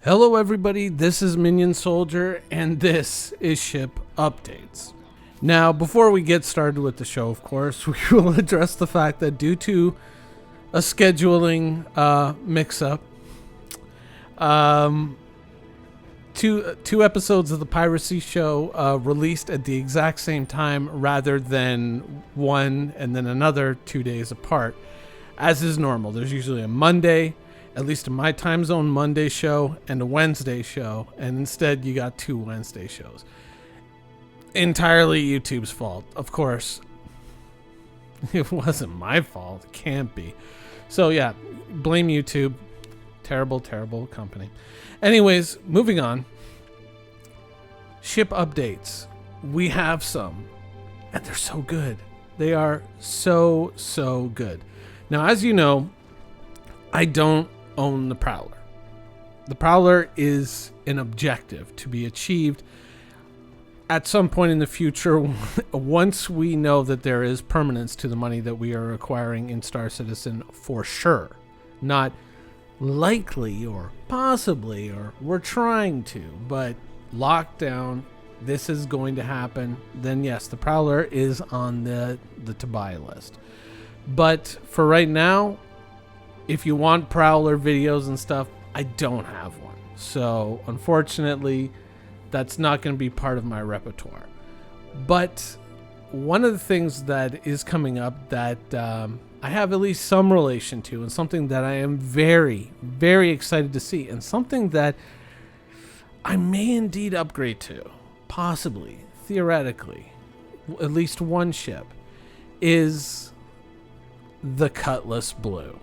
Hello everybody, this is Minion Soldier, and this is Ship Updates. Now, before we get started with the show, of course, we will address the fact that due to a scheduling mix-up, two episodes of the Piracy Show released at the exact same time rather than one and then another 2 days apart, as is normal. There's usually a Monday, at least in my time zone, Monday show and a Wednesday show, and instead you got two Wednesday shows. Entirely YouTube's fault, of course. It wasn't my fault. It can't be. So yeah, blame YouTube. Terrible, terrible company. Anyways, moving on. Ship updates. We have some, and they're so good. They are so good. Now, as you know, I don't own the Prowler. The Prowler is an objective to be achieved at some point in the future once we know that there is permanence to the money that we are acquiring in Star Citizen for sure. Not likely or possibly or we're trying to, but lockdown, this is going to happen. Then yes, the Prowler is on the to buy list. But for right now, if you want Prowler videos and stuff, I don't have one. So unfortunately, that's not going to be part of my repertoire. But one of the things that is coming up that I have at least some relation to, and something that I am very excited to see, and something that I may indeed upgrade to, possibly, theoretically, at least one ship, is the Cutlass Blue.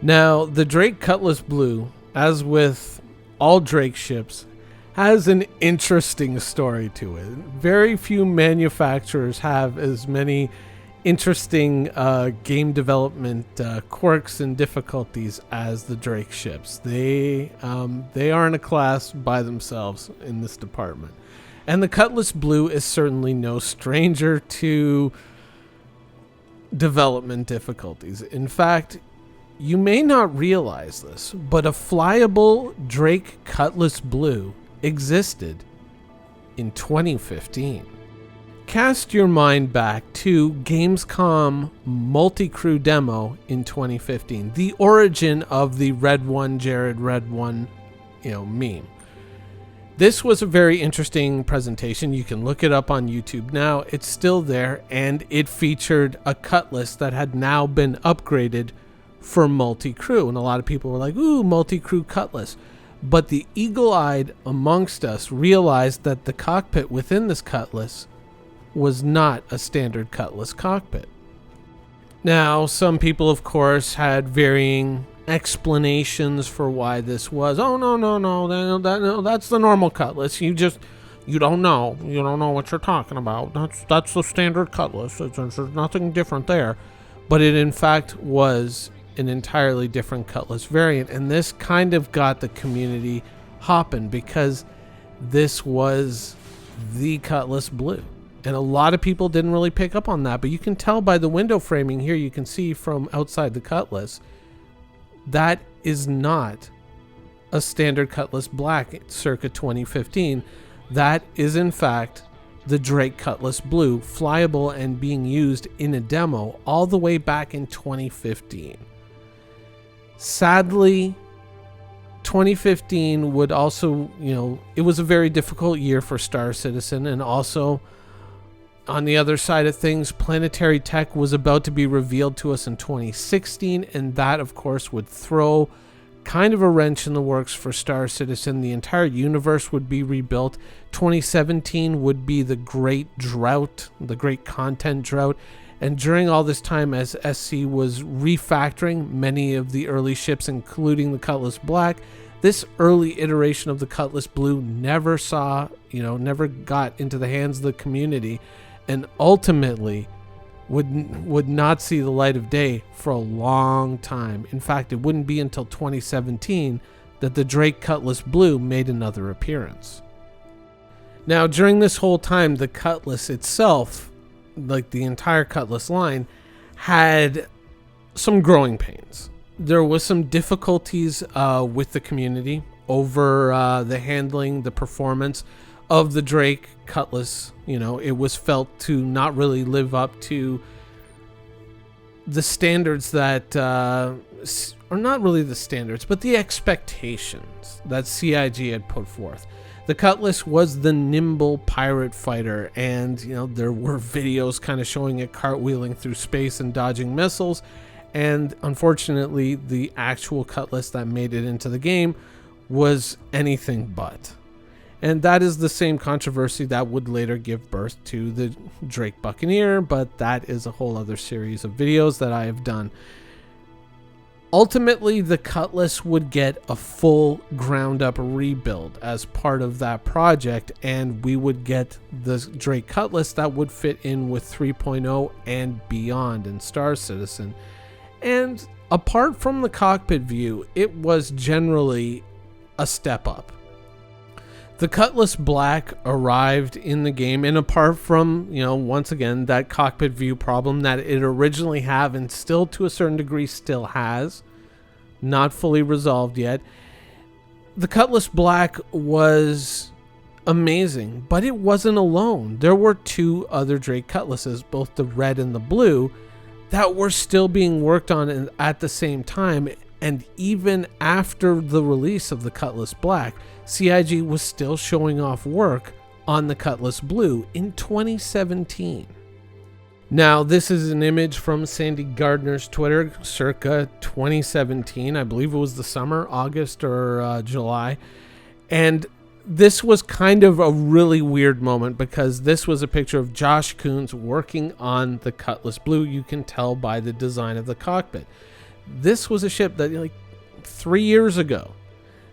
Now, the Drake Cutlass Blue, as with all Drake ships, has an interesting story to it. Very few manufacturers have as many interesting game development quirks and difficulties as the Drake ships. They are in a class by themselves in this department. And the Cutlass Blue is certainly no stranger to development difficulties. In fact, you may not realize this, but a flyable Drake Cutlass Blue existed in 2015. Cast your mind back to Gamescom multi-crew demo in 2015, the origin of the Red One, Jared Red One, meme. This was a very interesting presentation. You can look it up on YouTube now. It's still there, and it featured a Cutlass that had now been upgraded for multi-crew, and a lot of people were like, ooh, multi-crew Cutlass. But the eagle-eyed amongst us realized that the cockpit within this Cutlass was not a standard Cutlass cockpit. Now, some people, of course, had varying explanations for why this was. Oh, no, that's the normal Cutlass. You don't know. You don't know what you're talking about. That's the standard Cutlass. There's nothing different there. But it, in fact, was an entirely different Cutlass variant, and this kind of got the community hopping because this was the Cutlass Blue, and a lot of people didn't really pick up on that. But you can tell by the window framing here, you can see from outside the Cutlass, that is not a standard Cutlass Black circa 2015. That is in fact the Drake Cutlass Blue, flyable and being used in a demo all the way back in 2015. Sadly, 2015 would also, it was a very difficult year for Star Citizen, and also on the other side of things, planetary tech was about to be revealed to us in 2016, and that, of course, would throw kind of a wrench in the works for Star Citizen. The entire universe would be rebuilt. 2017 would be the great drought, the great content drought. And during all this time, as SC was refactoring many of the early ships, including the Cutlass Black, this early iteration of the Cutlass Blue never got into the hands of the community, and ultimately would not see the light of day for a long time. In fact, it wouldn't be until 2017 that the Drake Cutlass Blue made another appearance. Now, during this whole time, the Cutlass itself, like the entire Cutlass line, had some growing pains. there was some difficulties with the community over the handling, the performance of the Drake Cutlass. It was felt to not really live up to the standards that, or not really the standards, but the expectations that CIG had put forth. The Cutlass was the nimble pirate fighter, and there were videos kind of showing it cartwheeling through space and dodging missiles. And unfortunately, the actual Cutlass that made it into the game was anything but. And that is the same controversy that would later give birth to the Drake Buccaneer, but that is a whole other series of videos that I have done. Ultimately, the Cutlass would get a full ground-up rebuild as part of that project, and we would get the Drake Cutlass that would fit in with 3.0 and beyond in Star Citizen. And apart from the cockpit view, it was generally a step up. The Cutlass Black arrived in the game, and apart from, once again, that cockpit view problem that it originally had and still to a certain degree still has, not fully resolved yet, the Cutlass Black was amazing, but it wasn't alone. There were two other Drake Cutlasses, both the red and the blue, that were still being worked on at the same time. And even after the release of the Cutlass Black, CIG was still showing off work on the Cutlass Blue in 2017. Now, this is an image from Sandy Gardner's Twitter circa 2017. I believe it was the summer, August or July. And this was kind of a really weird moment because this was a picture of Josh Coons working on the Cutlass Blue. You can tell by the design of the cockpit. This was a ship that 3 years ago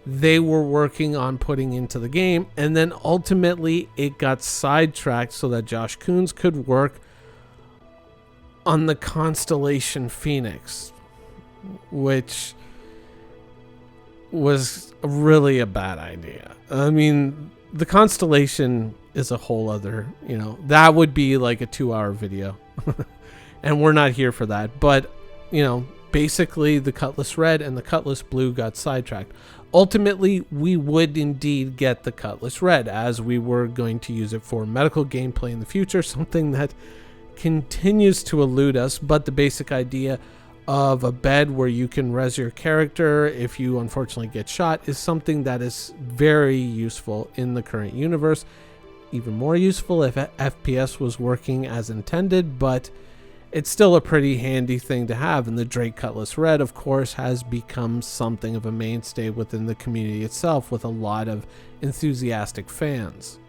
they were working on putting into the game, and then ultimately it got sidetracked so that Josh Coons could work on the Constellation Phoenix, which was really a bad idea. I mean, the Constellation is a whole other, that would be like a 2-hour video and we're not here for that. But, basically the Cutlass Red and the Cutlass Blue got sidetracked. Ultimately, we would indeed get the Cutlass Red, as we were going to use it for medical gameplay in the future, something that continues to elude us. But the basic idea of a bed where you can res your character if you unfortunately get shot is something that is very useful in the current universe. Even more useful if FPS was working as intended, but it's still a pretty handy thing to have. And the Drake Cutlass Red, of course, has become something of a mainstay within the community itself, with a lot of enthusiastic fans.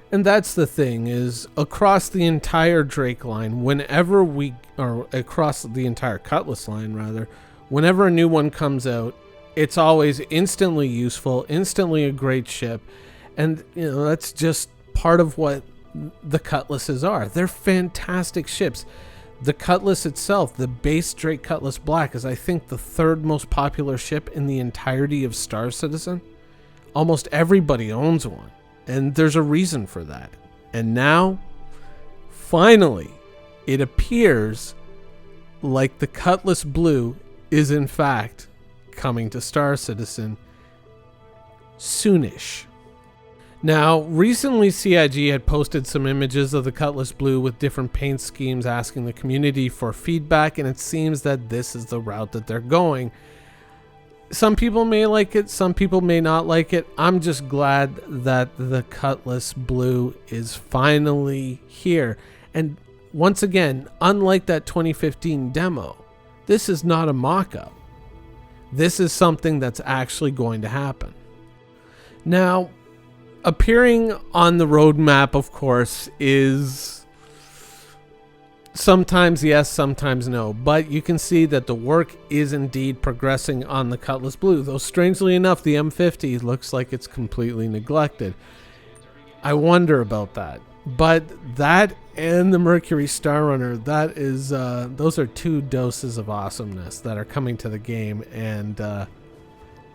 And that's the thing, is across the entire Drake line, or across the entire Cutlass line rather, whenever a new one comes out, it's always instantly useful, instantly a great ship. And that's just part of what the Cutlasses are. They're fantastic ships. The Cutlass itself, the base Drake Cutlass Black, is I think the third most popular ship in the entirety of Star Citizen. Almost everybody owns one, and there's a reason for that. And now, finally, it appears like the Cutlass Blue is in fact coming to Star Citizen soonish. Now, recently CIG had posted some images of the Cutlass Blue with different paint schemes, asking the community for feedback, and it seems that this is the route that they're going. Some people may like it, some people may not like it. I'm just glad that the Cutlass Blue is finally here. And once again, unlike that 2015 demo, this is not a mock-up. This is something that's actually going to happen. Now, appearing on the roadmap, of course, is sometimes yes, sometimes no. But you can see that the work is indeed progressing on the Cutlass Blue, though strangely enough, the M50 looks like it's completely neglected. I wonder about that. But that and the Mercury Star Runner, that is, those are two doses of awesomeness that are coming to the game, and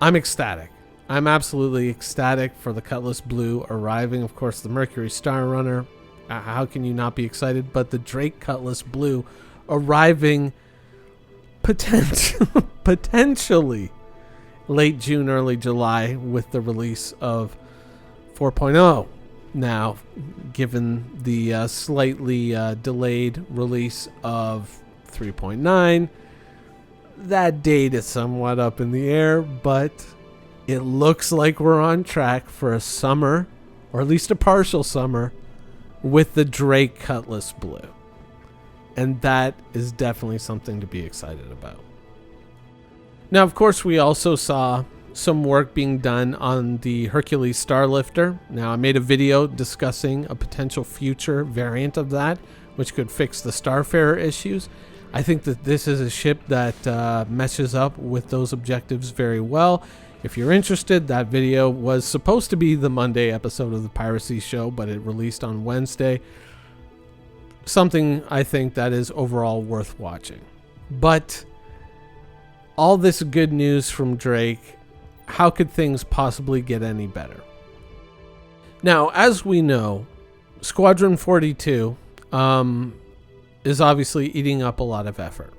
I'm ecstatic. I'm absolutely ecstatic for the Cutlass Blue arriving. Of course, the Mercury Star Runner, how can you not be excited? But the Drake Cutlass Blue arriving potentially late June, early July with the release of 4.0. Now, given the slightly delayed release of 3.9, that date is somewhat up in the air, but it looks like we're on track for a summer, or at least a partial summer, with the Drake Cutlass Blue. And that is definitely something to be excited about. Now, of course, we also saw some work being done on the Hercules Starlifter. Now, I made a video discussing a potential future variant of that, which could fix the Starfarer issues. I think that this is a ship that meshes up with those objectives very well. If you're interested, that video was supposed to be the Monday episode of the Piracy Show, but it released on Wednesday. Something I think that is overall worth watching. But all this good news from Drake, how could things possibly get any better? Now, as we know, Squadron 42 is obviously eating up a lot of effort.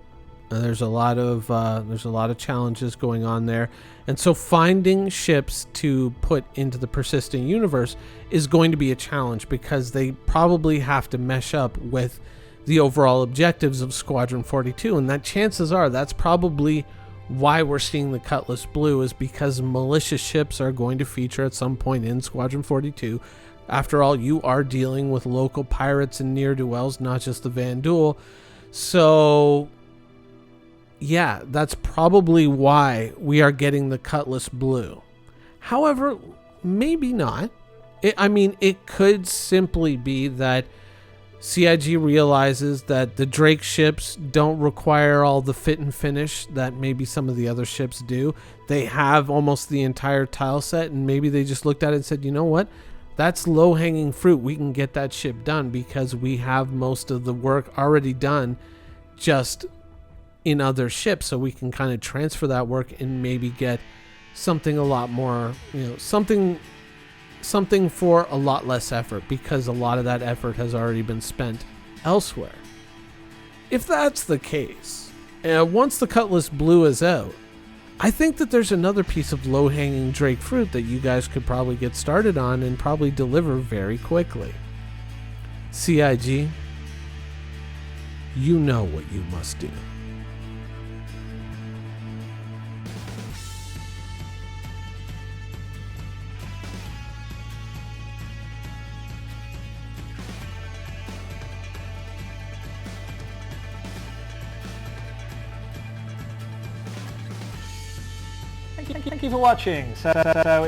There's a lot of challenges going on there, and so finding ships to put into the persistent universe is going to be a challenge because they probably have to mesh up with the overall objectives of Squadron 42, and that chances are that's probably why we're seeing the Cutlass Blue, is because malicious ships are going to feature at some point in Squadron 42. After all, you are dealing with local pirates and ne'er-do-wells, not just the Vandul. So yeah, that's probably why we are getting the Cutlass Blue. However, maybe not. It could simply be that CIG realizes that the Drake ships don't require all the fit and finish that maybe some of the other ships do. They have almost the entire tile set, and maybe they just looked at it and said, you know what? That's low-hanging fruit. We can get that ship done because we have most of the work already done just in other ships, so we can kind of transfer that work and maybe get something a lot more, something for a lot less effort, because a lot of that effort has already been spent elsewhere. If that's the case, once the Cutlass Blue is out, I think that there's another piece of low-hanging Drake fruit that you guys could probably get started on and probably deliver very quickly. CIG, you know what you must do. Thank you for watching. So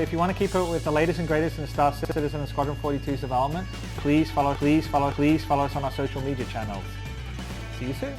if you want to keep up with the latest and greatest in Star Citizen and Squadron 42's development, please follow us on our social media channels. See you soon.